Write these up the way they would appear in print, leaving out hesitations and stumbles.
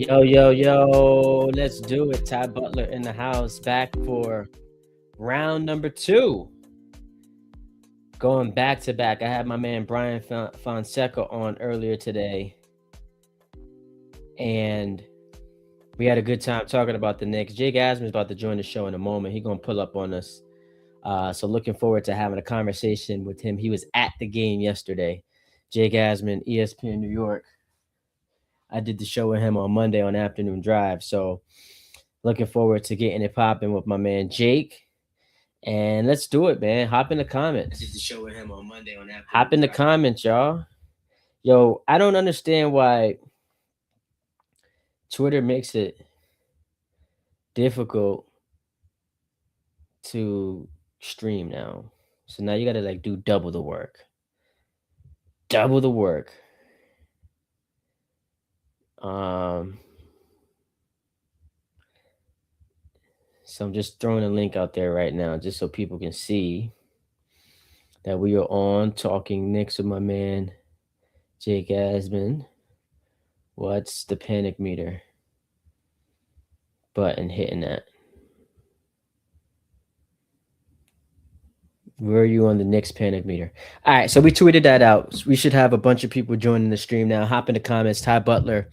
Yo, yo, yo, let's do it. Ty Butler in the house, back for round number 2. Going back to back. I had my man Brian Fonseca on earlier today, and we had a good time talking about the Knicks. Jake Asman is about to join the show in a moment. He's going to pull up on us. So looking forward to having a conversation with him. He was at the game yesterday. Jake Asman, ESPN New York. I did the show with him on Monday on Afternoon Drive. So looking forward to getting it popping with my man Jake. And let's do it, man. Hop in the comments. I did the show with him on Monday on Afternoon Hop in the comments, y'all. Yo, I don't understand why Twitter makes it difficult to stream now. So now you got to do double the work. Double the work. So I'm just throwing a link out there right now just so people can see that we are on talking Knicks with my man Jake Asman. What's the panic meter button hitting that? Where are you on the Knicks panic meter? All right, so we tweeted that out. We should have a bunch of people joining the stream now. Hop in the comments. Ty Butler,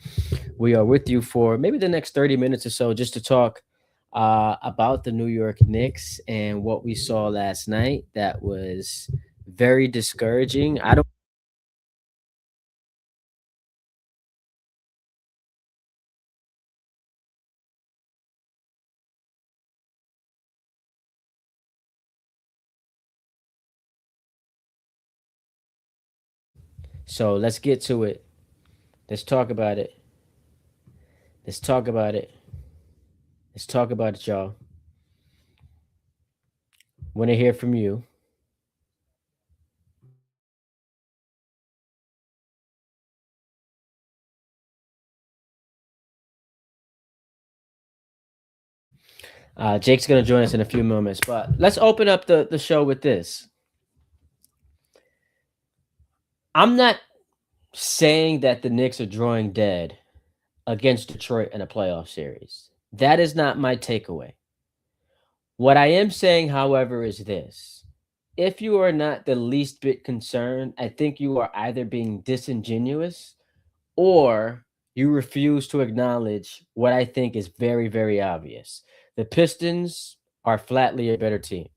we are with you for maybe the next 30 minutes or so just to talk about the New York Knicks and what we saw last night. That was very discouraging. I don't. So let's get to it. Let's talk about it. Let's talk about it. Let's talk about it, y'all. Want to hear from you. Jake's going to join us in a few moments, but let's open up the show with this. I'm not saying that the Knicks are drawing dead against Detroit in a playoff series. That is not my takeaway. What I am saying, however, is this. If you are not the least bit concerned, I think you are either being disingenuous or you refuse to acknowledge what I think is very, very obvious. The Pistons are flatly a better team.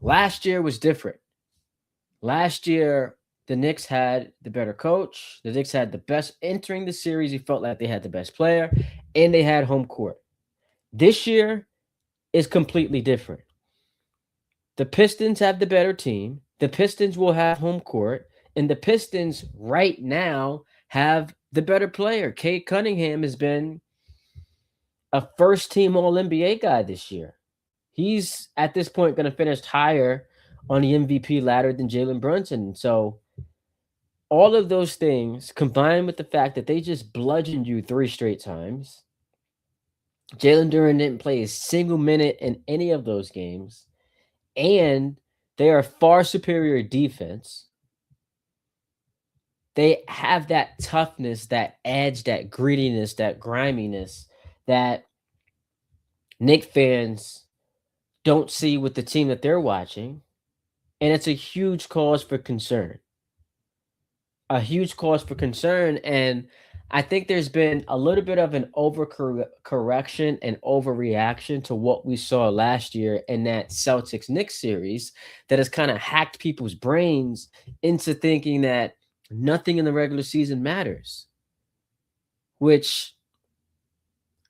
Last year was different. Last year, the Knicks had the better coach. The Knicks had the best entering the series. He felt like they had the best player, and they had home court. This year is completely different. The Pistons have the better team. The Pistons will have home court, and the Pistons right now have the better player. Cade Cunningham has been a first-team All-NBA guy this year. He's, at this point, going to finish higher on the MVP ladder than Jalen Brunson. So all of those things combined with the fact that they just bludgeoned you 3 straight times. Jalen Duren didn't play a single minute in any of those games. And they are far superior defense. They have that toughness, that edge, that grittiness, that griminess that Knicks fans don't see with the team that they're watching. And it's a huge cause for concern. A huge cause for concern. And I think there's been a little bit of an overcorrection and overreaction to what we saw last year in that Celtics-Knicks series that has kind of hacked people's brains into thinking that nothing in the regular season matters, which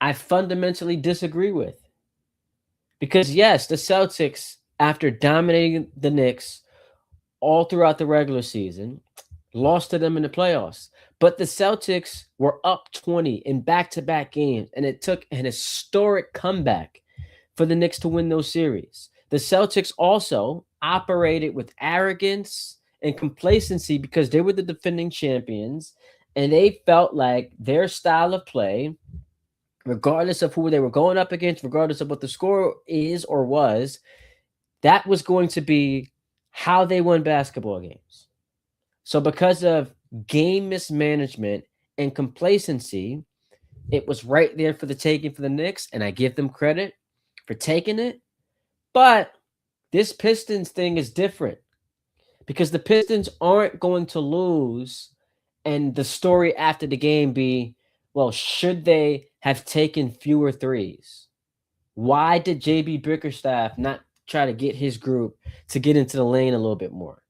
I fundamentally disagree with. Because, yes, the Celtics, after dominating the Knicks all throughout the regular season, lost to them in the playoffs. But the Celtics were up 20 in back-to-back games, and it took an historic comeback for the Knicks to win those series. The Celtics also operated with arrogance and complacency because they were the defending champions, and they felt like their style of play, regardless of who they were going up against, regardless of what the score is or was, that was going to be how they won basketball games. So because of game mismanagement and complacency, it was right there for the taking for the Knicks, and I give them credit for taking it. But this Pistons thing is different because the Pistons aren't going to lose, and the story after the game be, well, should they have taken fewer threes? Why did JB Bickerstaff not try to get his group to get into the lane a little bit more?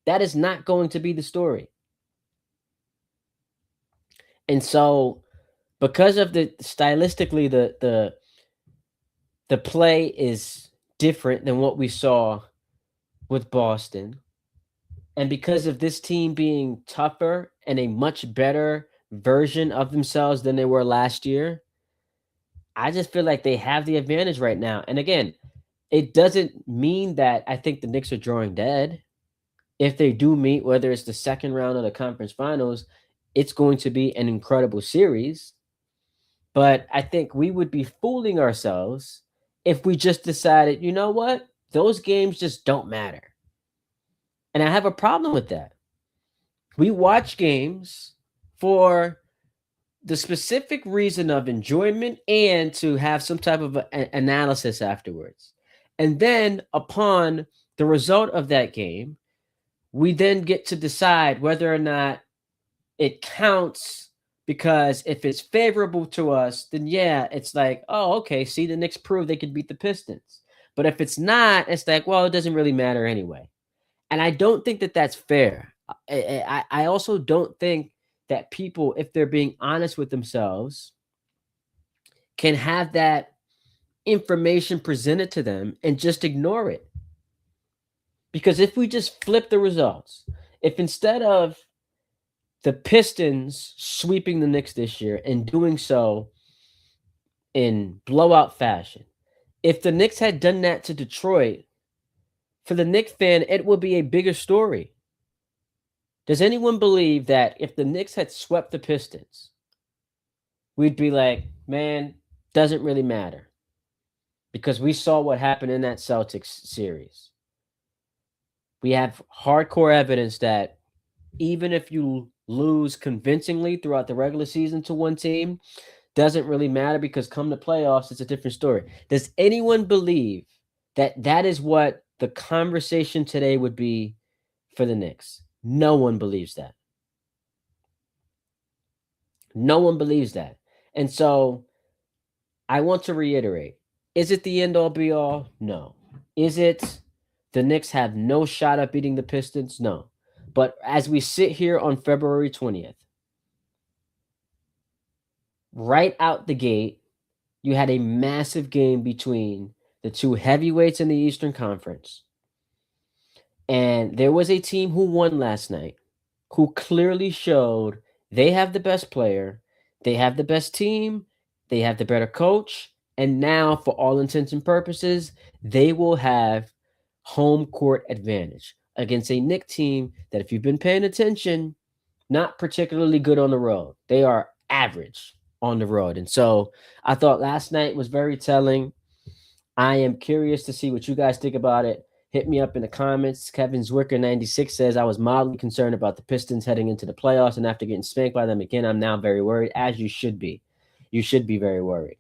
That is not going to be the story. And so, because of the stylistically, the play is different than what we saw with Boston. And because of this team being tougher and a much better version of themselves than they were last year, I just feel like they have the advantage right now. And again, it doesn't mean that I think the Knicks are drawing dead. If they do meet, whether it's the second round of the conference finals, it's going to be an incredible series. But I think we would be fooling ourselves if we just decided, you know what? Those games just don't matter. And I have a problem with that. We watch games for the specific reason of enjoyment and to have some type of analysis afterwards. And then upon the result of that game, we then get to decide whether or not it counts, because if it's favorable to us, then yeah, it's like, oh, okay, see, the Knicks proved they could beat the Pistons. But if it's not, it's like, well, it doesn't really matter anyway. And I don't think that that's fair. I also don't think that people, if they're being honest with themselves, can have that information presented to them and just ignore it. Because if we just flip the results, if instead of the Pistons sweeping the Knicks this year and doing so in blowout fashion, if the Knicks had done that to Detroit, for the Knicks fan, it would be a bigger story. Does anyone believe that if the Knicks had swept the Pistons, we'd be like, man, doesn't really matter? Because we saw what happened in that Celtics series. We have hardcore evidence that even if you lose convincingly throughout the regular season to one team, doesn't really matter, because come the playoffs, it's a different story. Does anyone believe that that is what the conversation today would be for the Knicks? No one believes that. No one believes that. And so I want to reiterate, is it the end all be all? No. Is it the Knicks have no shot at beating the Pistons? No. But as we sit here on February 20th, right out the gate, you had a massive game between the two heavyweights in the Eastern Conference. And there was a team who won last night who clearly showed they have the best player, they have the best team, they have the better coach, and now, for all intents and purposes, they will have home court advantage against a Knicks team that, if you've been paying attention, not particularly good on the road. They are average on the road. And so I thought last night was very telling. I am curious to see what you guys think about it. Hit me up in the comments. Kevin Zwicker 96 says, I was mildly concerned about the Pistons heading into the playoffs, and after getting spanked by them again, I'm now very worried, as you should be. You should be very worried.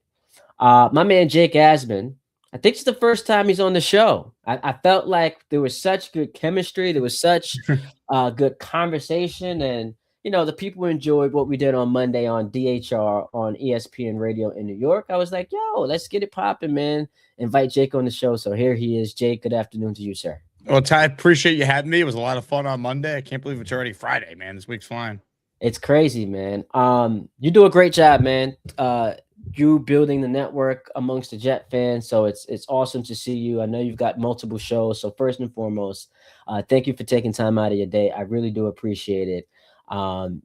My man Jake Asman, I think it's the first time he's on the show. I felt like there was such good chemistry. There was such good conversation. And, you know, the people enjoyed what we did on Monday on DHR on ESPN Radio in New York. I was like, yo, let's get it popping, man. Invite Jake on the show. So here he is. Jake, good afternoon to you, sir. Well, Ty, appreciate you having me. It was a lot of fun on Monday. I can't believe it's already Friday, man. This week's flying. It's crazy, man. You do a great job, man. You building the network amongst the Jet fans. So it's awesome to see you. I know you've got multiple shows. So first and foremost, thank you for taking time out of your day. I really do appreciate it.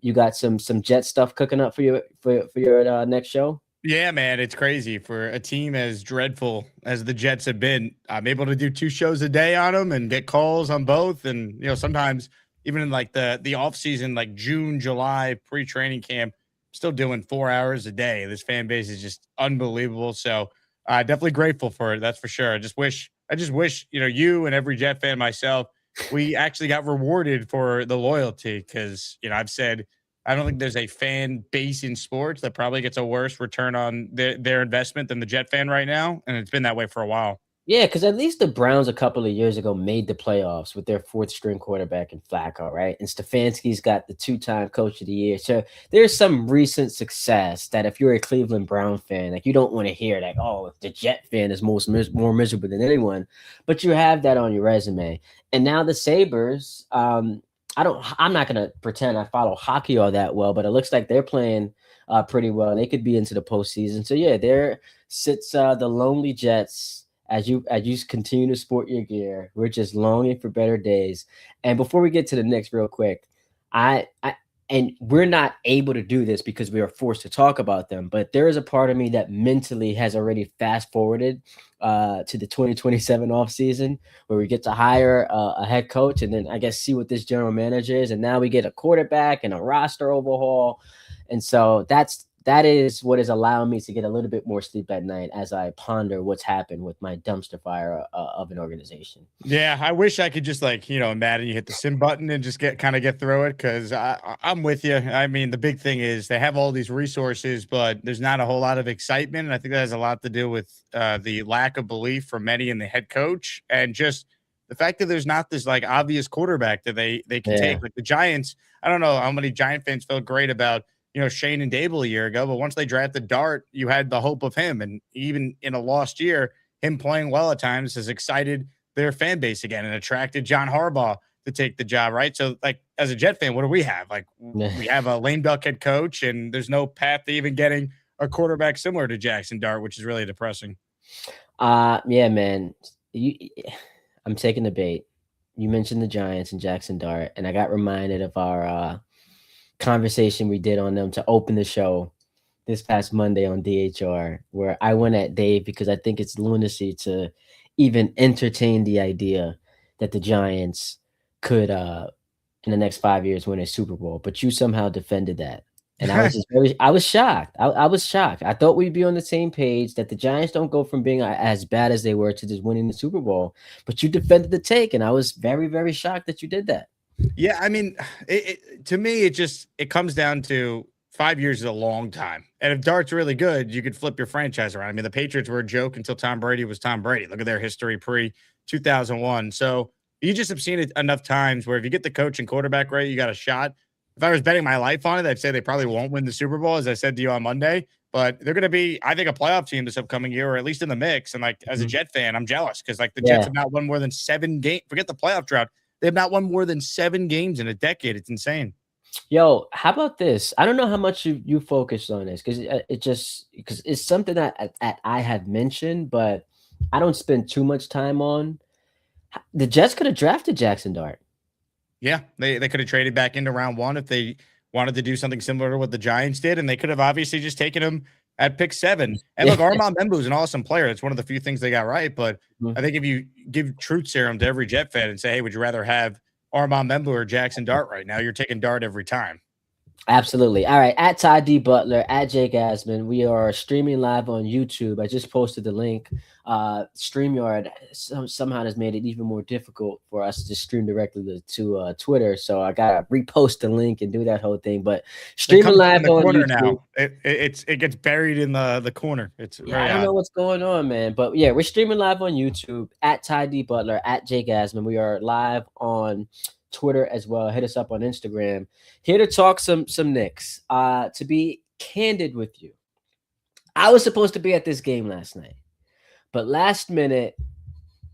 You got some Jet stuff cooking up for your next show? Yeah, man, it's crazy for a team as dreadful as the Jets have been. I'm able to do 2 shows a day on them and get calls on both. And, you know, sometimes even in like the off season, like June, July, pre-training camp, still doing 4 hours a day. This fan base is just unbelievable. So definitely grateful for it. That's for sure. I just wish, you know, you and every Jet fan, myself, we actually got rewarded for the loyalty. Cause, you know, I've said I don't think there's a fan base in sports that probably gets a worse return on their investment than the Jet fan right now, and it's been that way for a while. Yeah, because at least the Browns a couple of years ago made the playoffs with their fourth string quarterback in Flacco, right? And Stefanski's got the two-time coach of the year. So there's some recent success that if you're a Cleveland Brown fan, like you don't want to hear that, oh, the Jet fan is more miserable than anyone, but you have that on your resume. And now the Sabres, I'm not gonna pretend I follow hockey all that well, but it looks like they're playing pretty well. They could be into the postseason. So yeah, there sits the lonely Jets as you continue to sport your gear. We're just longing for better days. And before we get to the Knicks, real quick, I and we're not able to do this because we are forced to talk about them. But there is a part of me that mentally has already fast forwarded to the 2027 offseason where we get to hire a head coach and then I guess see what this general manager is. And now we get a quarterback and a roster overhaul. And so that is what is allowing me to get a little bit more sleep at night as I ponder what's happened with my dumpster fire of an organization. Yeah, I wish I could just like, Madden, you hit the sim button and just get through it because I'm with you. I mean, the big thing is they have all these resources, but there's not a whole lot of excitement. And I think that has a lot to do with the lack of belief from many in the head coach and just the fact that there's not this like obvious quarterback that they can Yeah. take. Like the Giants, I don't know how many Giant fans felt great about Shane and Dable a year ago, but once they drafted Dart, you had the hope of him. And even in a lost year, him playing well at times has excited their fan base again and attracted John Harbaugh to take the job, right? So, like, as a Jet fan, what do we have? Like, we have a lame duck head coach, and there's no path to even getting a quarterback similar to Jackson Dart, which is really depressing. Yeah, man. I'm taking the bait. You mentioned the Giants and Jackson Dart, and I got reminded of our conversation we did on them to open the show this past Monday on DHR, where I went at Dave because I think it's lunacy to even entertain the idea that the Giants could, in the next 5 years, win a Super Bowl. But you somehow defended that. And I was I was shocked. I was shocked. I thought we'd be on the same page that the Giants don't go from being as bad as they were to just winning the Super Bowl. But you defended the take, and I was very, very shocked that you did that. Yeah, I mean, to me, it comes down to 5 years is a long time. And if Dart's really good, you could flip your franchise around. I mean, the Patriots were a joke until Tom Brady was Tom Brady. Look at their history pre 2001. So you just have seen it enough times where if you get the coach and quarterback right, you got a shot. If I was betting my life on it, I'd say they probably won't win the Super Bowl, as I said to you on Monday. But they're going to be, I think, a playoff team this upcoming year, or at least in the mix. And like as a Jet fan, I'm jealous because like the Jets have not won more than 7 games. Forget the playoff drought. They have not won more than 7 games in a decade. It's insane. Yo, how about this? I don't know how much you focused on this because because it's something that I have mentioned, but I don't spend too much time on. The Jets could have drafted Jackson Dart. Yeah, they could have traded back into round 1 if they wanted to do something similar to what the Giants did, and they could have obviously just taken him at pick 7. And look, Armand Membu is an awesome player. It's one of the few things they got right. But I think if you give truth serum to every Jet fan and say, hey, would you rather have Armand Membu or Jackson Dart right now? You're taking Dart every time. Absolutely. All right. At Ty D. Butler, at Jake Asman. We are streaming live on YouTube. I just posted the link. StreamYard somehow has made it even more difficult for us to stream directly to Twitter. So I got to repost the link and do that whole thing. But streaming live on corner YouTube. Now. It gets buried in the corner. It's I don't know what's going on, man. But yeah, we're streaming live on YouTube at Ty D. Butler, at Jake Asman. We are live on Twitter as well. Hit us up on Instagram. Here to talk some Knicks. To be candid with you, I was supposed to be at this game last night, but last minute,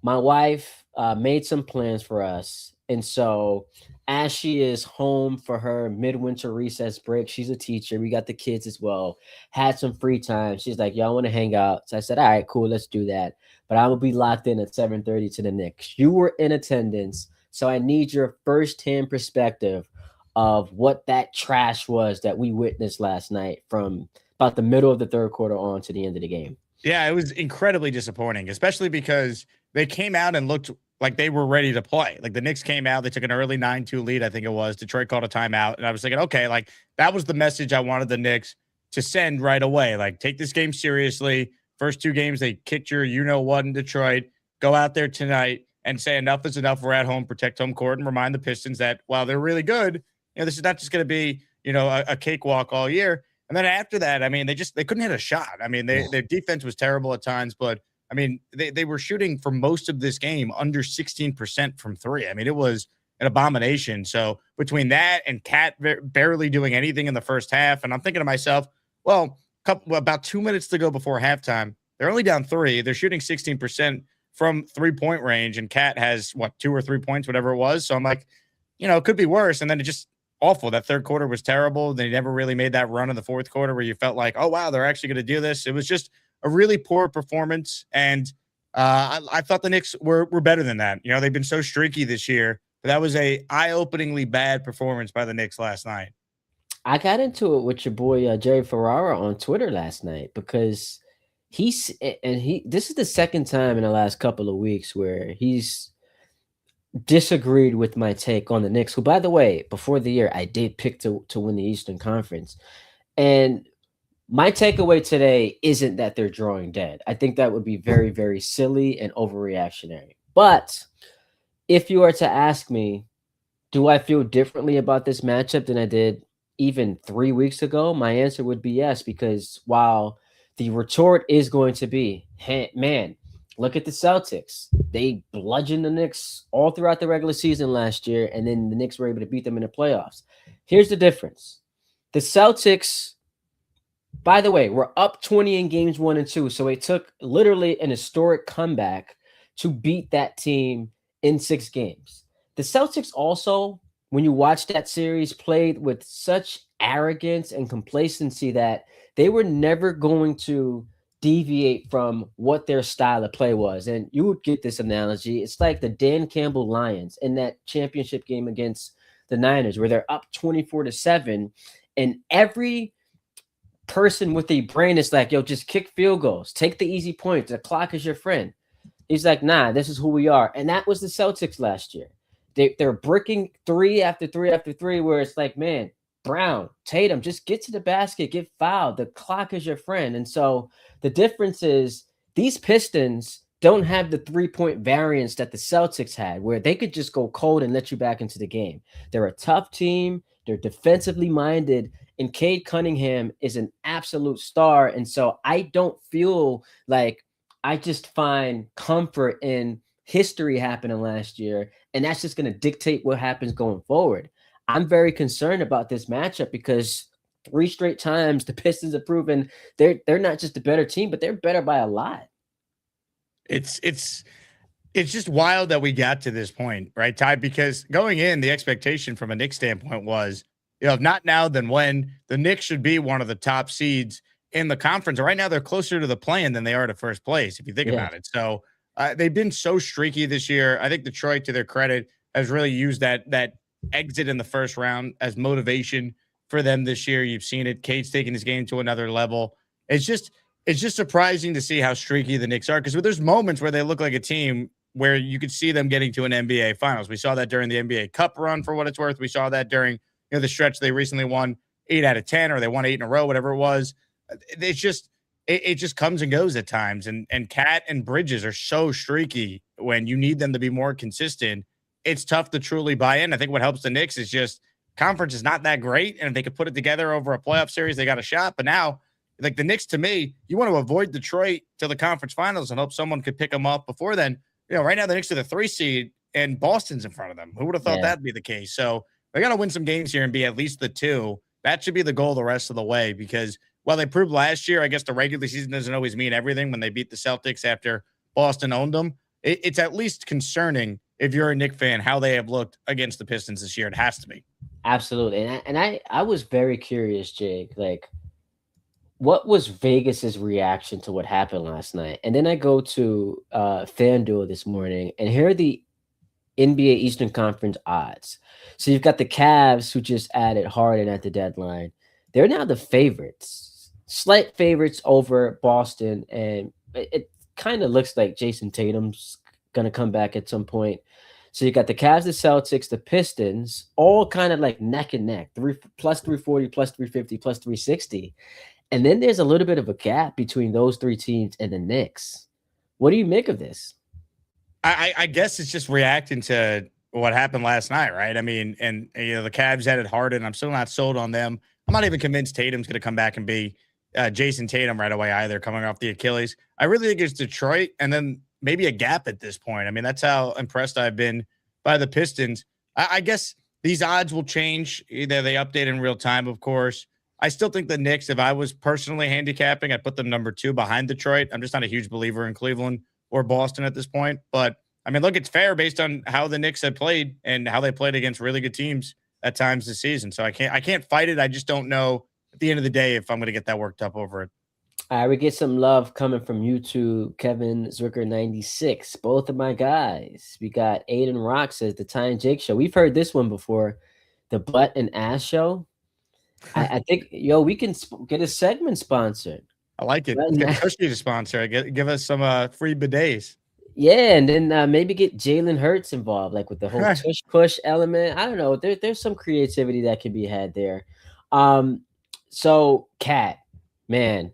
my wife made some plans for us, and so as she is home for her midwinter recess break, she's a teacher. We got the kids as well. Had some free time. She's like, "Y'all want to hang out?" So I said, "All right, cool, let's do that." But I will be locked in at 7:30 to the Knicks. You were in attendance. So I need your firsthand perspective of what that trash was that we witnessed last night from about the middle of the third quarter on to the end of the game. Yeah, it was incredibly disappointing, especially because they came out and looked like they were ready to play. Like the Knicks came out, they took an early 9-2 lead, I think it was. Detroit called a timeout. And I was thinking, okay, like that was the message I wanted the Knicks to send right away. Like, take this game seriously. First 2 games, they kicked your you-know-what in Detroit. Go out there tonight and say enough is enough. We're at home, protect home court, and remind the Pistons that while they're really good, this is not just going to be, a cakewalk all year. And then after that, I mean, they couldn't hit a shot. I mean, Yeah. their defense was terrible at times, but I mean, they were shooting for most of this game under 16% from three. I mean, it was an abomination. So between that and Cat barely doing anything in the first half, and I'm thinking to myself, well, about 2 minutes to go before halftime, they're only down three. They're shooting 16% from 3-point range, and Cat has what, 2 or 3 points, whatever it was. So I'm like, it could be worse. And then it just awful. That third quarter was terrible. They never really made that run in the fourth quarter where you felt like, oh wow, they're actually going to do this. It was just a really poor performance, and I thought the Knicks were better than that. They've been so streaky this year, but that was a eye-openingly bad performance by the Knicks last night. I got into it with your boy Jerry Ferrara on Twitter last night because this is the second time in the last couple of weeks where he's disagreed with my take on the Knicks, who, by the way, before the year, I did pick to win the Eastern Conference. And my takeaway today isn't that they're drawing dead. I think that would be very, very silly and overreactionary. But if you were to ask me, do I feel differently about this matchup than I did even 3 weeks ago? My answer would be yes, because while the retort is going to be, hey, man, look at the Celtics. They bludgeoned the Knicks all throughout the regular season last year, and then the Knicks were able to beat them in the playoffs. Here's the difference. The Celtics, by the way, were up 20 in games 1 and 2, so it took literally an historic comeback to beat that team in 6 games. The Celtics also, when you watch that series, played with such arrogance and complacency that they were never going to deviate from what their style of play was. And you would get this analogy. It's like the Dan Campbell Lions in that championship game against the Niners, where they're up 24-7, and every person with a brain is like, yo, just kick field goals, take the easy points, the clock is your friend. He's like, nah, this is who we are. And that was the Celtics last year. They're bricking 3 after 3 after 3, where it's like, man, Brown, Tatum, just get to the basket, get fouled. The clock is your friend. And so the difference is these Pistons don't have the 3-point variance that the Celtics had, where they could just go cold and let you back into the game. They're a tough team. They're defensively minded. And Cade Cunningham is an absolute star. And so I don't feel like, I just find comfort in history happening last year, and that's just going to dictate what happens going forward. I'm very concerned about this matchup because 3 straight times the Pistons have proven they're not just a better team, but they're better by a lot. It's just wild that we got to this point, right, Ty? Because going in, the expectation from a Knicks standpoint was, if not now, then when. The Knicks should be one of the top seeds in the conference. Right now, they're closer to the play-in than they are to first place, if you think about it. So they've been so streaky this year. I think Detroit, to their credit, has really used that exit in the first round as motivation for them this year. You've seen it. Cade's taking his game to another level. It's just surprising to see how streaky the Knicks are, because there's moments where they look like a team where you could see them getting to an NBA Finals. We saw that during the NBA Cup run, for what it's worth. We saw that during the stretch they recently won 8 out of 10, or they won 8 in a row, whatever it was. It's just it just comes and goes at times, and Cat and Bridges are so streaky when you need them to be more consistent. It's tough to truly buy in. I think what helps the Knicks is just conference is not that great, and if they could put it together over a playoff series, they got a shot. But now, like the Knicks, to me, you want to avoid Detroit till the conference finals and hope someone could pick them up before then. Right now the Knicks are the 3 seed and Boston's in front of them. Who would have thought that'd be the case? So they got to win some games here and be at least the 2. That should be the goal the rest of the way, because while they proved last year, I guess the regular season doesn't always mean everything when they beat the Celtics after Boston owned them. It's at least concerning, if you're a Knicks fan, how they have looked against the Pistons this year. It has to be. Absolutely. And I was very curious, Jake, like, what was Vegas's reaction to what happened last night? And then I go to FanDuel this morning, and here are the NBA Eastern Conference odds. So you've got the Cavs, who just added Harden at the deadline. They're now the favorites, slight favorites over Boston, and it kind of looks like Jason Tatum's going to come back at some point. So you got the Cavs, the Celtics, the Pistons, all kind of like neck and neck, plus 340, plus 350, plus 360. And then there's a little bit of a gap between those 3 teams and the Knicks. What do you make of this? I guess it's just reacting to what happened last night, right? I mean, and the Cavs had it hard, and I'm still not sold on them. I'm not even convinced Tatum's going to come back and be Jason Tatum right away either, coming off the Achilles. I really think it's Detroit, and then maybe a gap at this point. I mean, that's how impressed I've been by the Pistons. I guess these odds will change. Either they update in real time, of course. I still think the Knicks, if I was personally handicapping, I'd put them number 2 behind Detroit. I'm just not a huge believer in Cleveland or Boston at this point, but I mean, look, it's fair based on how the Knicks have played and how they played against really good teams at times this season. So I can't fight it. I just don't know at the end of the day if I'm going to get that worked up over it. We get some love coming from YouTube. Kevin Zwicker 96. Both of my guys. We got Aiden Rock says the Ty and Jake show. We've heard this one before. The Butt and Ass show. I think we can get a segment sponsored. I like it. Let's get Tushy to sponsor. Give us some free bidets. Yeah, and then maybe get Jalen Hurts involved, like with the whole tush push element. I don't know. There's some creativity that can be had there. So Cat, man,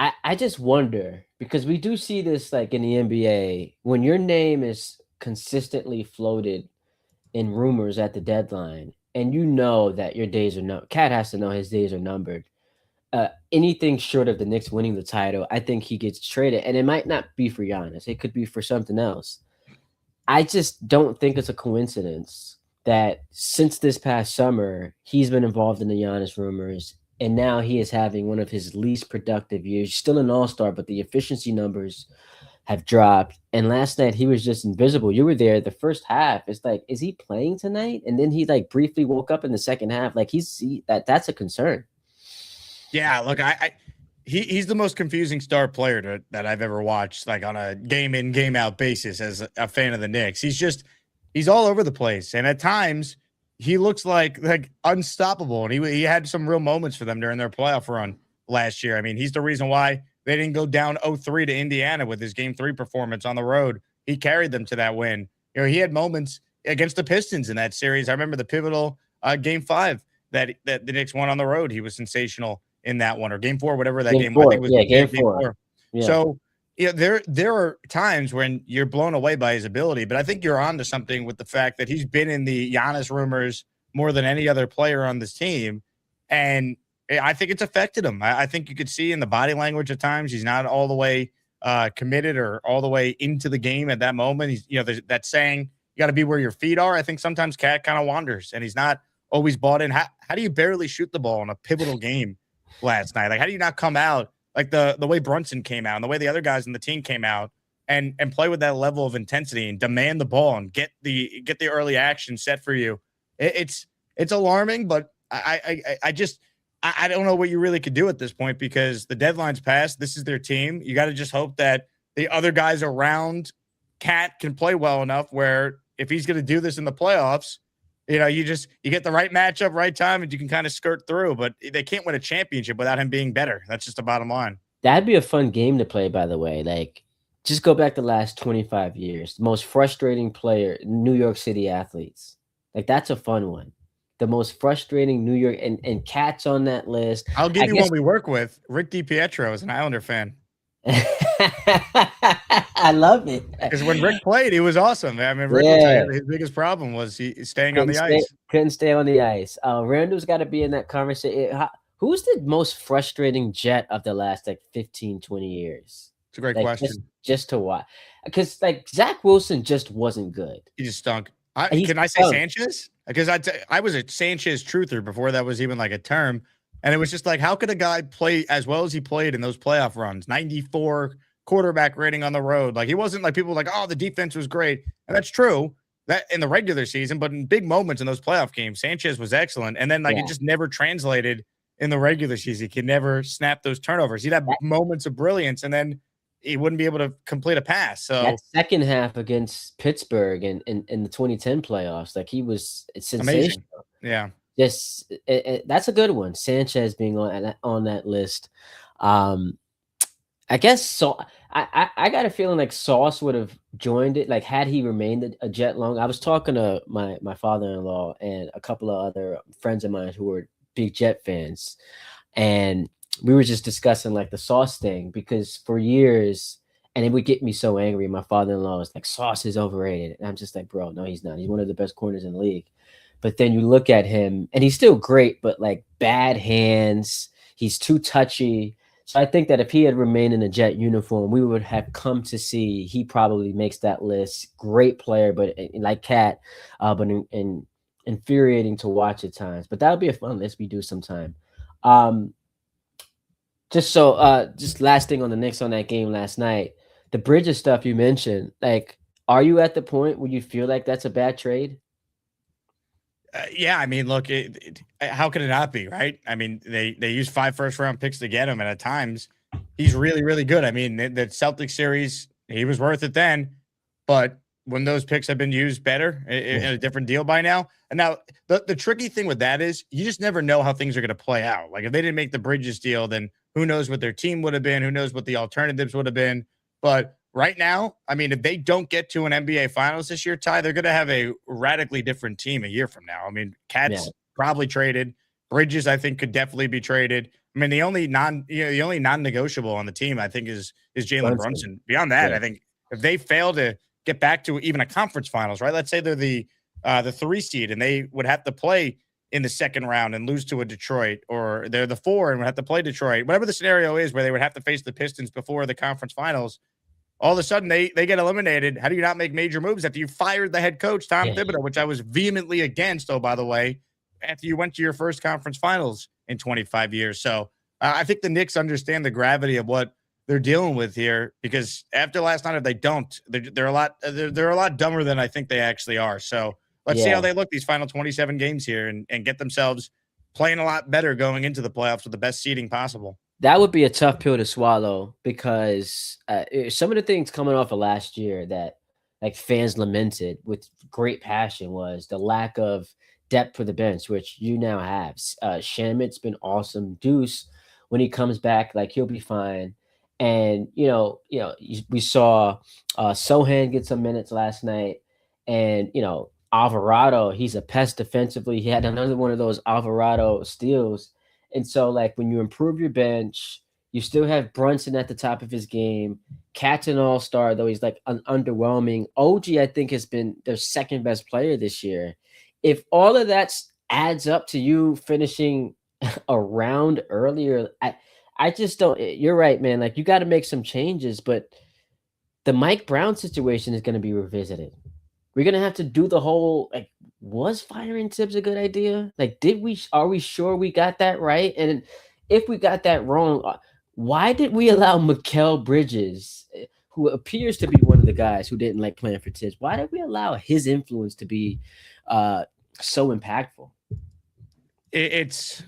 I just wonder, because we do see this like in the NBA, when your name is consistently floated in rumors at the deadline, and you know that your days are numbered. Cat has to know his days are numbered. Anything short of the Knicks winning the title, I think he gets traded. And it might not be for Giannis. It could be for something else. I just don't think it's a coincidence that since this past summer, he's been involved in the Giannis rumors. And now he is having one of his least productive years. Still an all-star, but the efficiency numbers have dropped. And last night, he was just invisible. You were there the first half. It's like, is he playing tonight? And then he like briefly woke up in the second half. Like that's a concern. Yeah, look, he's the most confusing star player that I've ever watched, like on a game in, game out basis as a fan of the Knicks. He's all over the place. And at times he looks like unstoppable. And he had some real moments for them during their playoff run last year. I mean, he's the reason why they didn't go down 0-3 to Indiana with his game 3 performance on the road. He carried them to that win. He had moments against the Pistons in that series. I remember the pivotal game 5 that the Knicks won on the road. He was sensational in that one, or game 4, whatever that game. I think was game 4. Yeah. So there are times when you're blown away by his ability, but I think you're onto something with the fact that he's been in the Giannis rumors more than any other player on this team, and I think it's affected him. I think you could see in the body language at times he's not all the way committed or all the way into the game at that moment. He's there's that saying, you got to be where your feet are. I think sometimes Cat kind of wanders and he's not always bought in. How do you barely shoot the ball in a pivotal game last night? Like, how do you not come out like the way Brunson came out and the way the other guys in the team came out and play with that level of intensity and demand the ball and get the early action set for you? It's alarming, but I don't know what you really could do at this point because the deadline's passed. This is their team. You got to just hope that the other guys around Cat can play well enough where if he's going to do this in the playoffs, you get the right matchup, right time, and you can kind of skirt through. But they can't win a championship without him being better. That's just the bottom line. That'd be a fun game to play, by the way. Like, just go back the last 25 years. The most frustrating player, New York City athletes. Like, that's a fun one. The most frustrating New York, and Cat's on that list. I'll give you one we work with. Rick DiPietro is an Islander fan. I love it. Because when Rick played, he was awesome. I mean, Rick will tell you his biggest problem was he staying on the ice. Couldn't stay on the ice. Randall's got to be in that conversation. Who's the most frustrating Jet of the last 15, 20 years? It's a great question. Just to watch. Because Zach Wilson just wasn't good. He just stunk. Can I say Sanchez? Because I was a Sanchez truther before that was even like a term. And it was just like, how could a guy play as well as he played in those playoff runs? 94 quarterback rating on the road. Like, he wasn't like people were like, oh, the defense was great. And that's true that in the regular season, but in big moments in those playoff games, Sanchez was excellent. And then it just never translated in the regular season. He could never snap those turnovers. He'd have moments of brilliance and then he wouldn't be able to complete a pass. So that second half against Pittsburgh in the 2010 playoffs, like, he was sensational. Amazing. Yeah. That's a good one. Sanchez being on that list. I guess so. I got a feeling like Sauce would have joined it. Like, had he remained a Jet long. I was talking to my father-in-law and a couple of other friends of mine who were big Jet fans, and we were just discussing like the Sauce thing because for years, And it would get me so angry. My father-in-law was like, Sauce is overrated. And I'm just like, bro, no, he's not. He's one of the best corners in the league. But then you look at him and he's still great, but like bad hands. He's too touchy. So I think that if he had remained in a Jet uniform, we would have come to see he probably makes that list. Great player, but like Cat, but infuriating to watch at times. But that would be a fun list we do sometime. Um, just last thing on the Knicks on that game last night, the Bridges stuff you mentioned, like, are you at the point where you feel like that's a bad trade? Yeah, I mean, look, how could it not be, right? I mean, they used 5 first-round picks to get him, and at times, he's really, really good. I mean, the Celtics series, he was worth it then, but when those picks have been used better in a different deal by now, and now the tricky thing with that is you just never know how things are going to play out. Like if they didn't make the Bridges deal, then who knows what their team would have been? Who knows what the alternatives would have been? But right now, I mean, if they don't get to an NBA Finals this year, Ty, they're going to have a radically different team a year from now. I mean, Yeah. Cat's probably traded. Bridges, I think, could definitely be traded. I mean, the only non-negotiable on the team, I think, is Jalen Brunson. Beyond that, I think if they fail to get back to even a conference finals, right? Let's say they're the 3 seed and they would have to play in the second round and lose to a Detroit, or they're the 4 and would have to play Detroit. Whatever the scenario is where they would have to face the Pistons before the conference finals, all of a sudden they get eliminated. How do you not make major moves after you fired the head coach, Tom Thibodeau, which I was vehemently against, oh, by the way, after you went to your first conference finals in 25 years. So I think the Knicks understand the gravity of what they're dealing with here, because after last night, if they don't, they're a lot dumber than I think they actually are. So let's see how they look these final 27 games here and get themselves playing a lot better going into the playoffs with the best seeding possible. That would be a tough pill to swallow, because some of the things coming off of last year that like fans lamented with great passion was the lack of depth for the bench, which you now have. Shamit's been awesome. Deuce, when he comes back, like he'll be fine. And we saw Sohan get some minutes last night, and Alvarado, he's a pest defensively. He had another one of those Alvarado steals. And so, like, when you improve your bench, you still have Brunson at the top of his game. Cat's an all-star, though he's like underwhelming. OG, I think, has been their second best player this year. If all of that adds up to you finishing a round earlier, I just don't. You're right, man. Like, you got to make some changes, but the Mike Brown situation is going to be revisited. We're going to have to do the whole, like, was firing Tibbs a good idea? Like, are we sure we got that right? And if we got that wrong, why did we allow Mikal Bridges, who appears to be one of the guys who didn't like playing for Tibbs, why did we allow his influence to be so impactful? It's,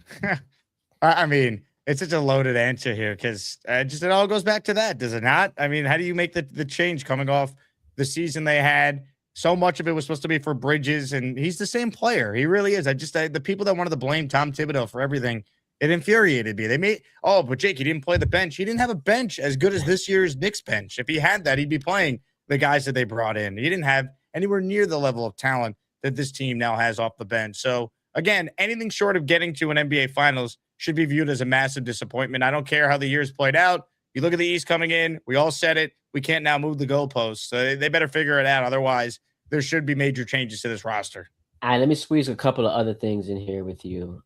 I mean, it's such a loaded answer here, because it all goes back to that, does it not? I mean, how do you make the change coming off the season they had? So much of it was supposed to be for Bridges, and he's the same player. He really is. The people that wanted to blame Tom Thibodeau for everything, it infuriated me. But Jake, he didn't play the bench. He didn't have a bench as good as this year's Knicks bench. If he had that, he'd be playing the guys that they brought in. He didn't have anywhere near the level of talent that this team now has off the bench. So again, anything short of getting to an NBA Finals should be viewed as a massive disappointment. I don't care how the year's played out. You look at the East coming in. We all said it. We can't now move the goalposts. So they better figure it out. Otherwise, there should be major changes to this roster. All right, let me squeeze a couple of other things in here with you.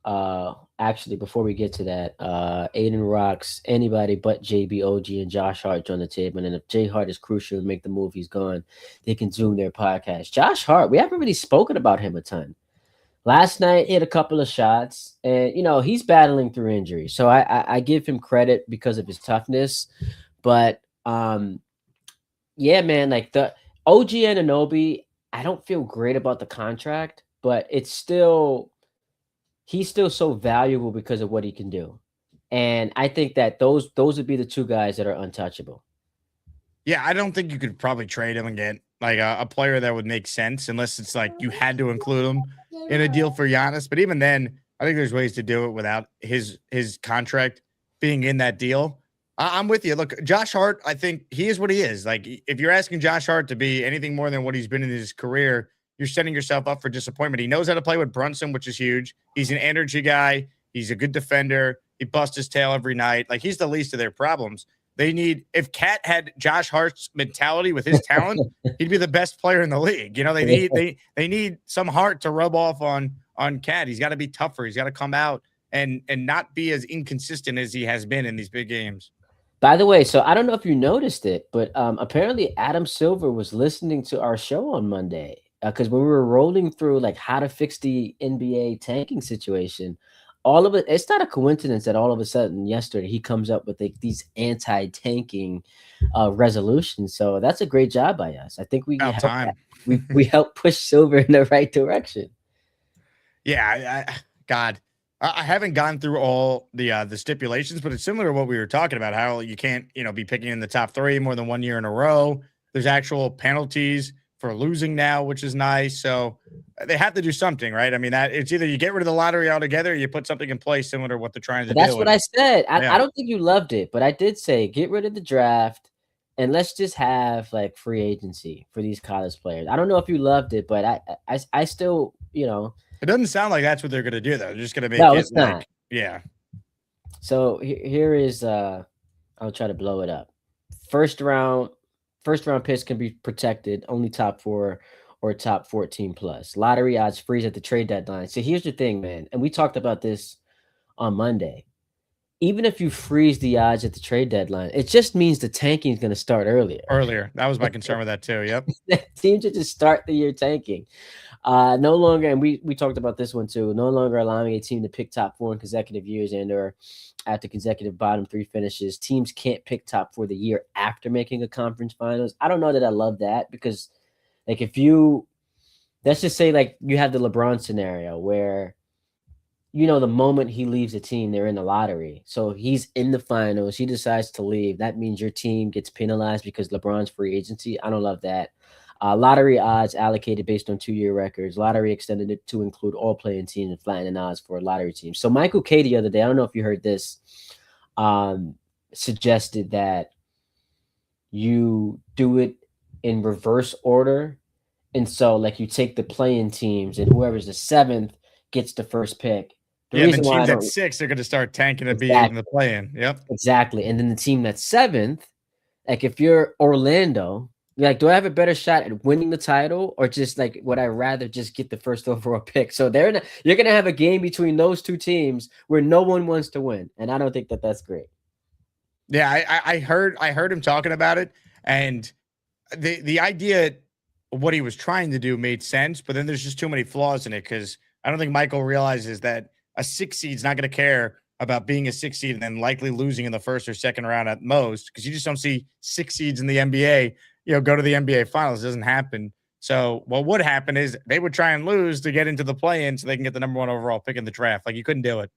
Actually, before we get to that, Aiden rocks anybody but JB, OG, and Josh Hart on the table. And if J Hart is crucial to make the move, he's gone. They can zoom their podcast. Josh Hart, we haven't really spoken about him a ton. Last night, hit a couple of shots, and he's battling through injury. So I give him credit because of his toughness. But yeah, man, like the OG Anunoby, I don't feel great about the contract, but he's still so valuable because of what he can do. And I think that those would be the two guys that are untouchable. Yeah, I don't think you could probably trade him and get like a player that would make sense, unless it's like you had to include him in a deal for Giannis. But even then, I think there's ways to do it without his contract being in that deal. I'm with you. Look, Josh Hart, I think he is what he is. Like, if you're asking Josh Hart to be anything more than what he's been in his career, you're setting yourself up for disappointment. He knows how to play with Brunson, which is huge. He's an energy guy. He's a good defender. He busts his tail every night. Like, he's the least of their problems. They need, if Cat had Josh Hart's mentality with his talent, he'd be the best player in the league. You know, they need some heart to rub off on Cat. He's got to be tougher. He's got to come out and not be as inconsistent as he has been in these big games. By the way, so I don't know if you noticed it, but apparently Adam Silver was listening to our show on Monday because when we were rolling through like how to fix the NBA tanking situation, all of it, it's not a coincidence that all of a sudden yesterday he comes up with like these anti-tanking resolutions. So that's a great job by us. I think About time. we helped push Silver in the right direction. Yeah, God. I haven't gone through all the stipulations, but it's similar to what we were talking about, how you can't, be picking in the top 3 more than 1 year in a row. There's actual penalties for losing now, which is nice. So they have to do something, right? I mean, that it's either you get rid of the lottery altogether or you put something in place similar to what they're trying to do. That's what I said. Yeah. I don't think you loved it, but I did say get rid of the draft and let's just have like free agency for these college players. I don't know if you loved it, but I still, It doesn't sound like that's what they're going to do, though. They're just going to make no, it it's not. Yeah. So here is I'll try to blow it up. First round picks can be protected, only top 4 or top 14 plus. Lottery odds freeze at the trade deadline. So here's the thing, man, and we talked about this on Monday. Even if you freeze the odds at the trade deadline, it just means the tanking is going to start earlier. That was my concern with that too. Yep. Teams should just start the year tanking. No longer, and we talked about this one too, no longer allowing a team to pick top 4 in consecutive years and or after consecutive bottom 3 finishes. Teams can't pick top 4 the year after making a conference finals. I don't know that I love that because like let's just say like you have the LeBron scenario where the moment he leaves a team, they're in the lottery. So he's in the finals. He decides to leave. That means your team gets penalized because LeBron's free agency. I don't love that. Lottery odds allocated based on 2-year records. Lottery extended it to include all playing teams and flattening odds for lottery teams. So Michael K the other day, I don't know if you heard this, suggested that you do it in reverse order. And so like you take the playing teams and whoever's the 7th gets the first pick. The teams at 6 are going to start tanking to be in the play-in. Yep. Exactly. And then the team that's 7th, like if you're Orlando, you're like, do I have a better shot at winning the title or just like would I rather just get the first overall pick? So you're going to have a game between those 2 teams where no one wants to win. And I don't think that that's great. Yeah, I heard him talking about it, and the idea of what he was trying to do made sense, but then there's just too many flaws in it because I don't think Michael realizes that a 6 seed's not going to care about being a 6 seed and then likely losing in the first or second round at most because you just don't see 6 seeds in the NBA, go to the NBA finals. It doesn't happen. So what would happen is they would try and lose to get into the play-in so they can get the number 1 overall pick in the draft. Like you couldn't do it.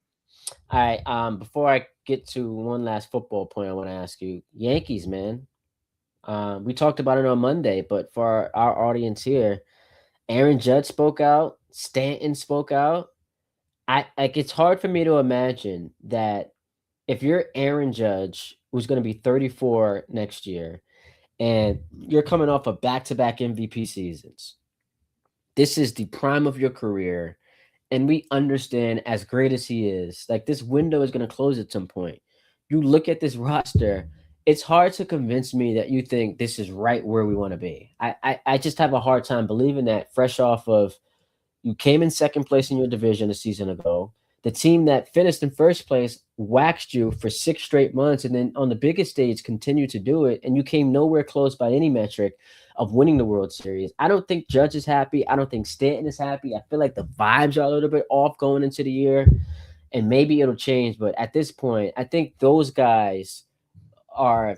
All right. Before I get to one last football point, I want to ask you, Yankees, man. We talked about it on Monday, but for our audience here, Aaron Judge spoke out. Stanton spoke out. It's hard for me to imagine that if you're Aaron Judge, who's going to be 34 next year, and you're coming off of back-to-back MVP seasons, this is the prime of your career, and we understand as great as he is, like this window is going to close at some point. You look at this roster, it's hard to convince me that you think this is right where we want to be. I just have a hard time believing that fresh off of you came in second place in your division a season ago. The team that finished in first place waxed you for 6 straight months, and then on the biggest stage continued to do it, and you came nowhere close by any metric of winning the World Series. I don't think Judge is happy. I don't think Stanton is happy. I feel like the vibes are a little bit off going into the year, and maybe it'll change. But at this point, I think those guys are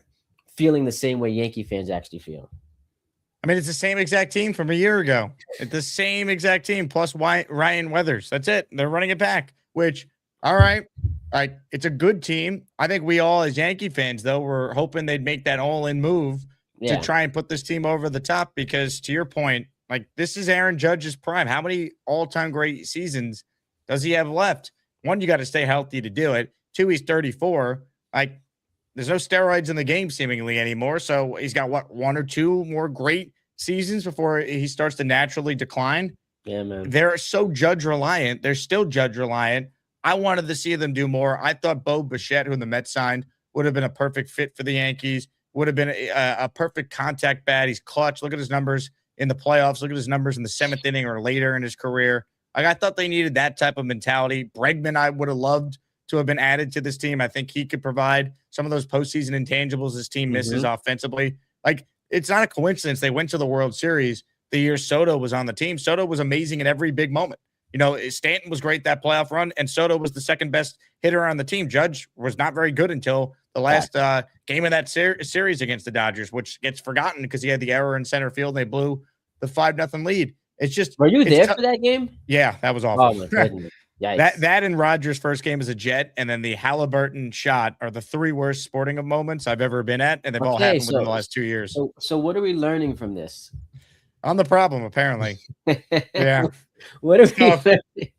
feeling the same way Yankee fans actually feel. I mean, it's the same exact team from a year ago. It's the same exact team plus Ryan Weathers. That's it. They're running it back, which, all right, it's a good team. I think we all, as Yankee fans, though, were hoping they'd make that all-in move to try and put this team over the top because, to your point, like this is Aaron Judge's prime. How many all-time great seasons does he have left? 1, you got to stay healthy to do it. 2, he's 34. Like, there's no steroids in the game seemingly anymore. So he's got 1 or 2 more great seasons before he starts to naturally decline. Yeah, man. They're so Judge reliant. They're still Judge reliant. I wanted to see them do more. I thought Bo Bichette, who the Mets signed, would have been a perfect fit for the Yankees, would have been a perfect contact bat. He's clutch. Look at his numbers in the playoffs. Look at his numbers in the seventh inning or later in his career. Like, I thought they needed that type of mentality. Bregman, I would have loved to have been added to this team. I think he could provide some of those postseason intangibles this team misses offensively. Like, it's not a coincidence they went to the World Series the year Soto was on the team. Soto was amazing in every big moment. You know, Stanton was great that playoff run, and Soto was the second best hitter on the team. Judge was not very good until the last game of that series against the Dodgers, which gets forgotten because he had the error in center field and they blew the 5-0 lead. It's just, were you there for that game? Yeah, that was awful. Oh my goodness. Yikes. That and Rogers' first game as a Jet, and then the Halliburton shot are the three worst sporting moments I've ever been at, and they've all happened within the last 2 years. So what are we learning from this? I'm the problem, apparently. Yeah. What are we learning?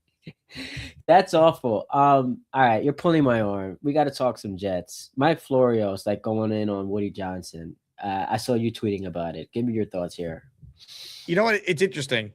That's awful. All right, you're pulling my arm. We got to talk some Jets. Mike Florio's like going in on Woody Johnson. I saw you tweeting about it. Give me your thoughts here. You know what? It's interesting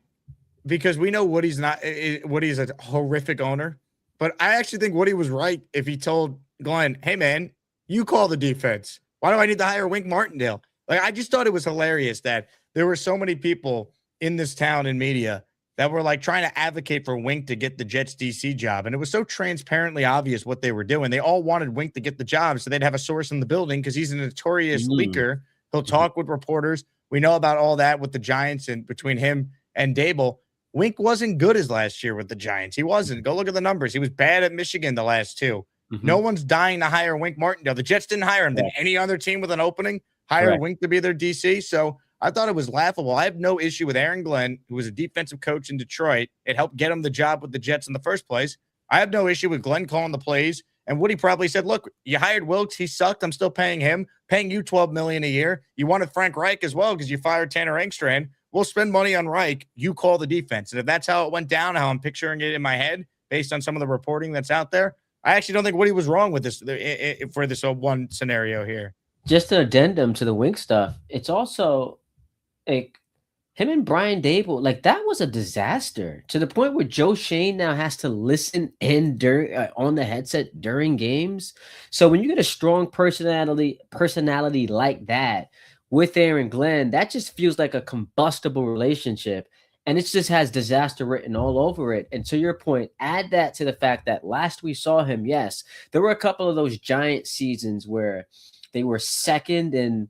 because we know Woody's a horrific owner, but I actually think Woody was right if he told Glenn, "Hey man, you call the defense. Why do I need to hire Wink Martindale?" Like, I just thought it was hilarious that there were so many people in this town in media that were like trying to advocate for Wink to get the Jets DC job. And it was so transparently obvious what they were doing. They all wanted Wink to get the job so they'd have a source in the building because he's a notorious leaker. He'll talk with reporters. We know about all that with the Giants and between him and Dable. Wink wasn't good as last year with the Giants. He wasn't. Go look at the numbers. He was bad at Michigan the last two. No one's dying to hire Wink Martindale. The Jets didn't hire him. Did any other team with an opening hire Wink to be their DC? So I thought it was laughable. I have no issue with Aaron Glenn, who was a defensive coach in Detroit. It helped get him the job with the Jets in the first place. I have no issue with Glenn calling the plays. And Woody probably said, look, you hired Wilkes. He sucked. I'm still paying him, paying you $12 million a year. You wanted Frank Reich as well because you fired Tanner Engstrand. We'll spend money on Reich. You call the defense. And if that's how it went down, how I'm picturing it in my head, based on some of the reporting that's out there, I actually don't think Woody was wrong with this for this one scenario here. Just an addendum to the Wink stuff. It's also like him and Brian Dable, like that was a disaster to the point where Joe Shane now has to listen in during on the headset during games. So when you get a strong personality like that with Aaron Glenn, that just feels like a combustible relationship. And it just has disaster written all over it. And to your point, add that to the fact that last we saw him, yes, there were a couple of those giant seasons where they were second in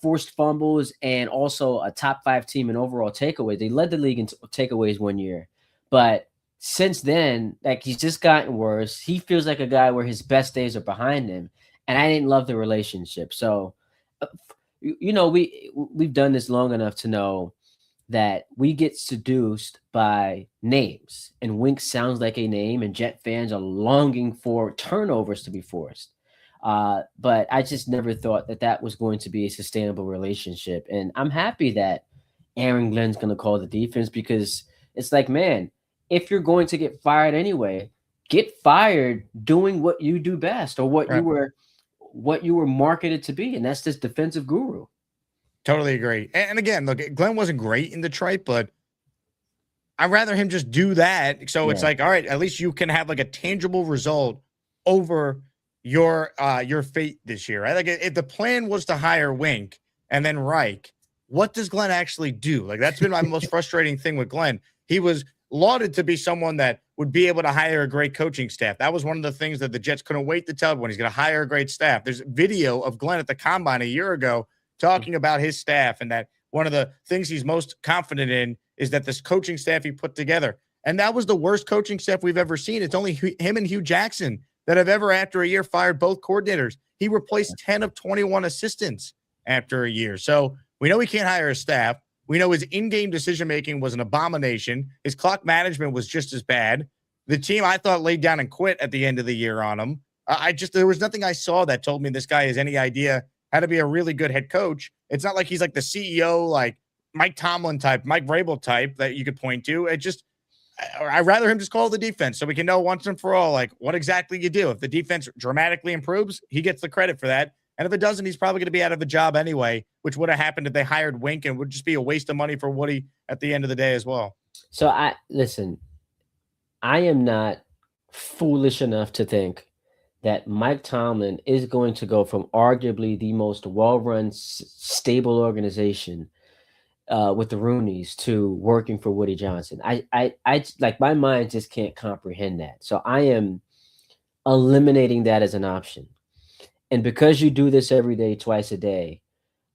forced fumbles and also a top 5 team in overall takeaways. They led the league in takeaways one year. But since then, like, he's just gotten worse. He feels like a guy where his best days are behind him. And I didn't love the relationship. So, you know, we've done this long enough to know that we get seduced by names. And Wink sounds like a name, and Jet fans are longing for turnovers to be forced. But I just never thought that was going to be a sustainable relationship. And I'm happy that Aaron Glenn's going to call the defense because it's like, man, if you're going to get fired anyway, get fired doing what you do best or what you were marketed to be. And that's this defensive guru. Totally agree. And again, look, Glenn wasn't great in Detroit, but I'd rather him just do that. So it's like, all right, at least you can have like a tangible result over your fate this year, right? Like, if the plan was to hire Wink and then Reich, what does Glenn actually do? Like, that's been my most frustrating thing with Glenn. He was lauded to be someone that would be able to hire a great coaching staff. That was one of the things that the Jets couldn't wait to tell everyone. He's going to hire a great staff. There's video of Glenn at the Combine a year ago talking about his staff and that one of the things he's most confident in is that this coaching staff he put together. And that was the worst coaching staff we've ever seen. It's only him and Hugh Jackson that have ever, after a year, fired both coordinators. He replaced 10 of 21 assistants after a year. So we know he can't hire a staff. We know his in-game decision-making was an abomination. His clock management was just as bad. The team, I thought, laid down and quit at the end of the year on him. There was nothing I saw that told me this guy has any idea how to be a really good head coach. It's not like he's like the CEO, like Mike Tomlin type, Mike Vrabel type that you could point to. I'd rather him just call the defense so we can know once and for all, like, what exactly you do. If the defense dramatically improves, he gets the credit for that. And if it doesn't, he's probably going to be out of a job anyway, which would have happened if they hired Wink and would just be a waste of money for Woody at the end of the day as well. So I am not foolish enough to think that Mike Tomlin is going to go from arguably the most well-run, stable organization with the Rooneys to working for Woody Johnson. Like my mind just can't comprehend that. So I am eliminating that as an option. And because you do this every day, twice a day,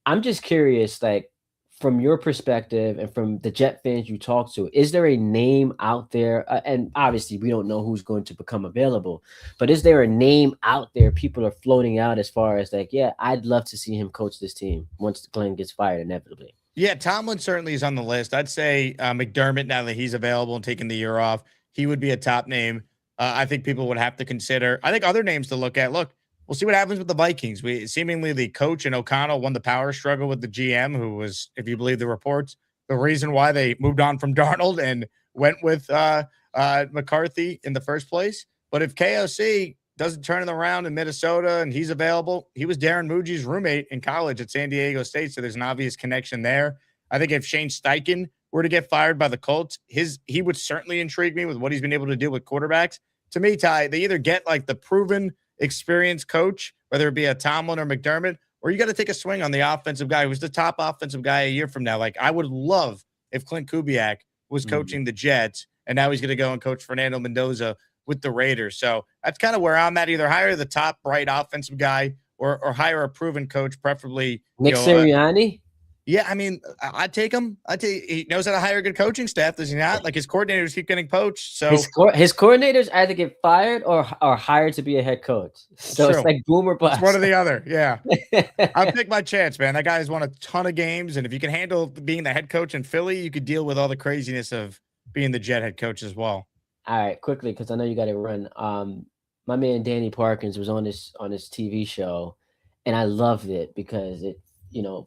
I'm just curious, like from your perspective and from the Jet fans you talk to, is there a name out there? And obviously, we don't know who's going to become available, but is there a name out there people are floating out as far as like, yeah, I'd love to see him coach this team once Glenn gets fired inevitably? Yeah, Tomlin certainly is on the list. I'd say McDermott, now that he's available and taking the year off, he would be a top name. I think people would have to consider. I think other names to look at. Look, we'll see what happens with the Vikings. We seemingly the coach and O'Connell won the power struggle with the GM, who was, if you believe the reports, the reason why they moved on from Darnold and went with McCarthy in the first place. But if KOC doesn't turn it around in Minnesota and he's available, he was Darren Muji's roommate in college at San Diego State, so there's an obvious connection there. I think if Shane Steichen were to get fired by the Colts, he would certainly intrigue me with what he's been able to do with quarterbacks. To me, Ty, they either get like the proven, experienced coach, whether it be a Tomlin or McDermott, or you got to take a swing on the offensive guy who's the top offensive guy a year from now. Like I would love if Clint Kubiak was coaching the Jets, and now he's going to go and coach Fernando Mendoza with the Raiders. So that's kind of where I'm at. Either hire the top bright offensive guy or hire a proven coach, preferably Nick Sirianni. Yeah, I mean, I'd take him. He knows how to hire a good coaching staff, does he not? Like his coordinators keep getting poached. So his coordinators either get fired or hired to be a head coach. So it's like boom or bust. It's one or the other. Yeah. I'll take my chance, man. That guy's won a ton of games. And if you can handle being the head coach in Philly, you could deal with all the craziness of being the Jet head coach as well. All right, quickly, because I know you got to run. My man Danny Parkins was on this TV show, and I loved it because it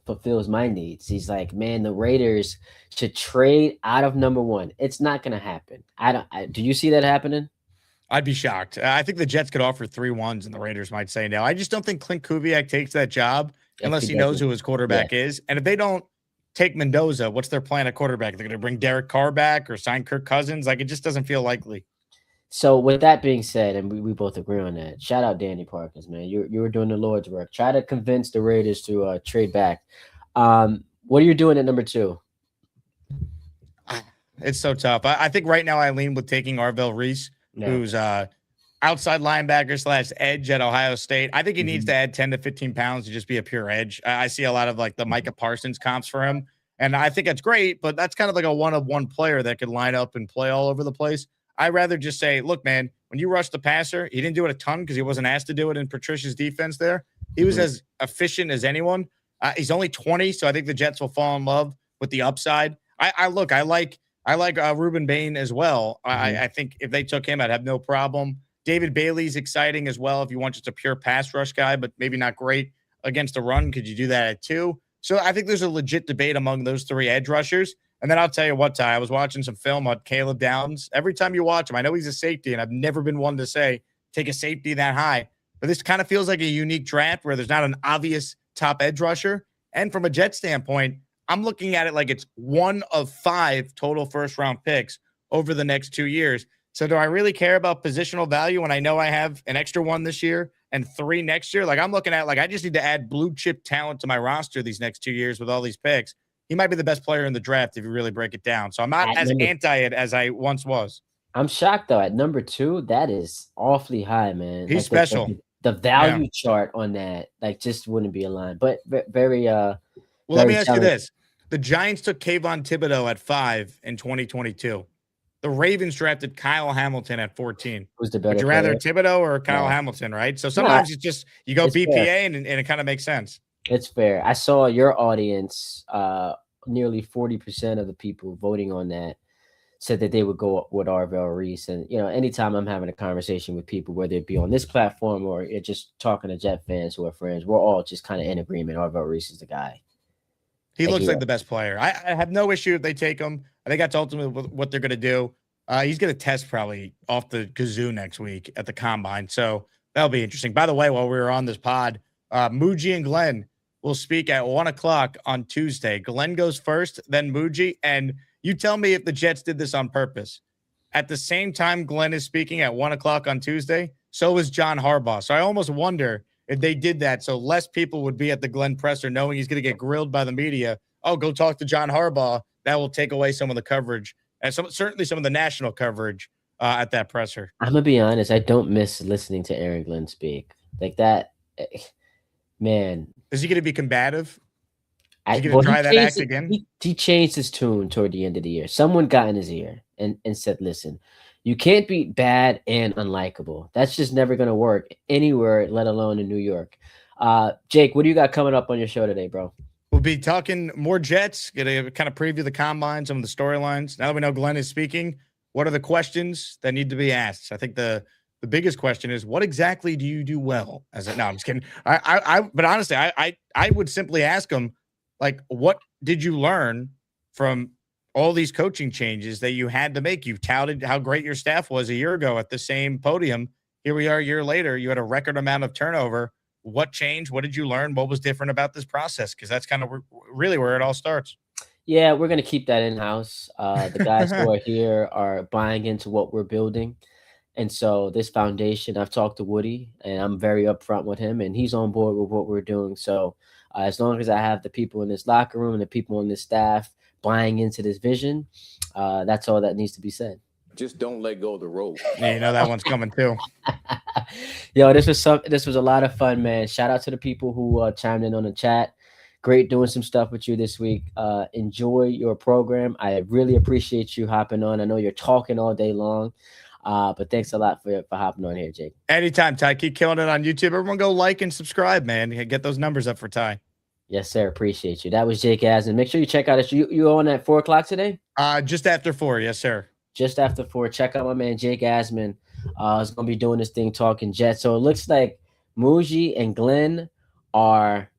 fulfills my needs. He's like, man, the Raiders should trade out of number one. It's not going to happen. Do you see that happening? I'd be shocked. I think the Jets could offer 3-1s and the Raiders might say no. I just don't think Clint Kubiak takes that job unless he knows who his quarterback is. And if they don't take Mendoza, what's their plan at quarterback? They're going to bring Derek Carr back or sign Kirk Cousins? Like, it just doesn't feel likely. So with that being said, and we both agree on that, shout out Danny Parkins, man. You were doing the Lord's work. Try to convince the Raiders to trade back. What are you doing at number 2? It's so tough. I think right now I lean with taking Arvell Reese, who's outside linebacker / edge at Ohio State. I think he needs to add 10 to 15 pounds to just be a pure edge. I see a lot of like the Micah Parsons comps for him, and I think that's great, but that's kind of like a one-of-one player that could line up and play all over the place. I'd rather just say, look, man, when you rush the passer, he didn't do it a ton because he wasn't asked to do it in Patricia's defense there. He was as efficient as anyone. He's only 20, so I think the Jets will fall in love with the upside. I like Reuben Bain as well. I think if they took him, I'd have no problem. David Bailey's exciting as well if you want just a pure pass rush guy, but maybe not great against the run. Could you do that at 2? So I think there's a legit debate among those 3 edge rushers. And then I'll tell you what, Ty, I was watching some film on Caleb Downs. Every time you watch him, I know he's a safety, and I've never been one to say take a safety that high. But this kind of feels like a unique draft where there's not an obvious top edge rusher. And from a Jet standpoint, I'm looking at it like it's 1 of 5 total first-round picks over the next 2 years. So do I really care about positional value when I know I have an extra 1 this year and 3 next year? Like I'm looking at, like I just need to add blue-chip talent to my roster these next 2 years with all these picks. He might be the best player in the draft if you really break it down. So I'm not as anti it as I once was. I'm shocked though. At number 2, that is awfully high, man. He's special. The value chart on that, like, just wouldn't be aligned. But very well, let me ask you this. The Giants took Kayvon Thibodeau at 5 in 2022. The Ravens drafted Kyle Hamilton at 14. Who's the better? Would you rather Thibodeau or Kyle Hamilton, right? So sometimes it's just you go BPA and it kind of makes sense. It's fair. I saw your audience, nearly 40% of the people voting on that said that they would go with Arvell Reese. And, anytime I'm having a conversation with people, whether it be on this platform or just talking to Jet fans who are friends, we're all just kind of in agreement. Arvell Reese is the guy. He looks like the best player. I have no issue if they take him. I think that's ultimately what they're going to do. He's going to test probably off the kazoo next week at the Combine. So that'll be interesting. By the way, while we were on this pod, Muji and Glenn will speak at 1:00 on Tuesday. Glenn goes first, then Muji. And you tell me if the Jets did this on purpose. At the same time Glenn is speaking at 1:00 on Tuesday, So is John Harbaugh. So I almost wonder if they did that so less people would be at the Glenn presser knowing he's going to get grilled by the media. Oh, go talk to John Harbaugh. That will take away some of the coverage and certainly some of the national coverage at that presser. I'm gonna be honest. I don't miss listening to Aaron Glenn speak like that. Man, is he going to be combative? Is he going well, to try that act again? He changed his tune toward the end of the year. Someone got in his ear and said, "Listen, you can't be bad and unlikable. That's just never gonna work anywhere, let alone in New York." Jake, what do you got coming up on your show today, bro? We'll be talking more Jets, going to kind of preview the combine, some of the storylines. Now that we know Glenn is speaking, what are the questions that need to be asked? I think the biggest question is, what exactly do you do well? No, I'm just kidding. But honestly, I would simply ask him, like, what did you learn from all these coaching changes that you had to make? You've touted how great your staff was a year ago at the same podium. Here we are a year later. You had a record amount of turnover. What changed? What did you learn? What was different about this process? Because that's kind of really where it all starts. Yeah, we're gonna keep that in house. The guys who are here are buying into what we're building, and so this foundation. I've talked to Woody, and I'm very upfront with him, and he's on board with what we're doing. So as long as I have the people in this locker room and the people on this staff buying into this vision, that's all that needs to be said. Just don't let go of the rope. Yeah, you know that one's coming too. Yo, this was a lot of fun, man. Shout out to the people who chimed in on the chat. Great doing some stuff with you this week. Enjoy your program. I really appreciate you hopping on. I know you're talking all day long, but thanks a lot for hopping on here, Jake. Anytime, Ty. Keep killing it on YouTube. Everyone go like and subscribe, man. Get those numbers up for Ty. Yes, sir. Appreciate you. That was Jake Asman. Make sure you check out us. You on at 4:00 today? Just after 4. Yes, sir. Just after 4. Check out my man Jake Asman. He's gonna be doing this thing talking Jets. So it looks like Muji and Glenn are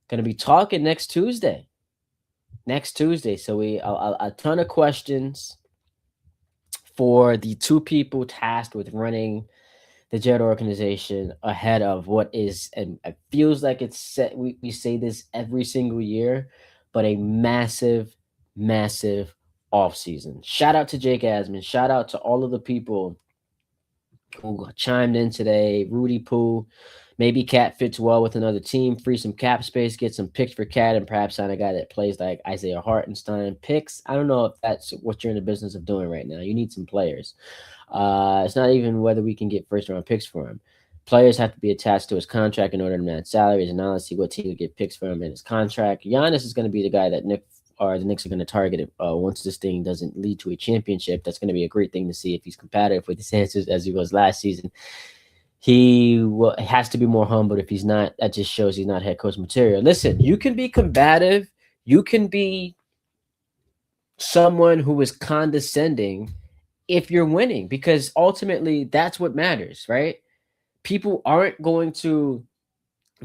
gonna be talking next Tuesday. So we a ton of questions for the two people tasked with running the Jet organization ahead of what is, and it feels like it's set. We say this every single year, but a massive offseason. Shout out to Jake Asman. Shout out to all of the people who chimed in today. Rudy Poo. Maybe Cat fits well with another team. Free some cap space. Get some picks for Cat and perhaps sign a guy that plays like Isaiah Hartenstein. Picks. I don't know if that's what you're in the business of doing right now. You need some players. It's not even whether we can get first round picks for him. Players have to be attached to his contract in order to match salaries, and now let's see what team would get picks for him in his contract. Giannis is going to be the guy that the Knicks are going to target once this thing doesn't lead to a championship. That's going to be a great thing to see if he's competitive with his answers as he was last season. He has to be more humble. If he's not, that just shows he's not head coach material. Listen, you can be combative. You can be someone who is condescending if you're winning, because ultimately that's what matters, right? People aren't going to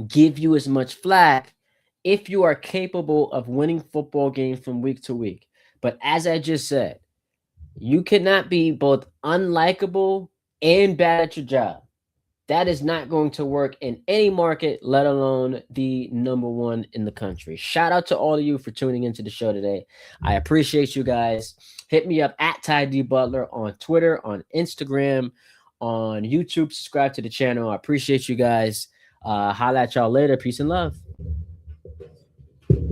give you as much flack if you are capable of winning football games from week to week. But as I just said, you cannot be both unlikable and bad at your job. That is not going to work in any market, let alone the number one in the country. Shout out to all of you for tuning into the show today. I appreciate you guys. Hit me up at Ty D Butler on Twitter, on Instagram, on YouTube. Subscribe to the channel. I appreciate you guys. Holla at y'all later. Peace and love.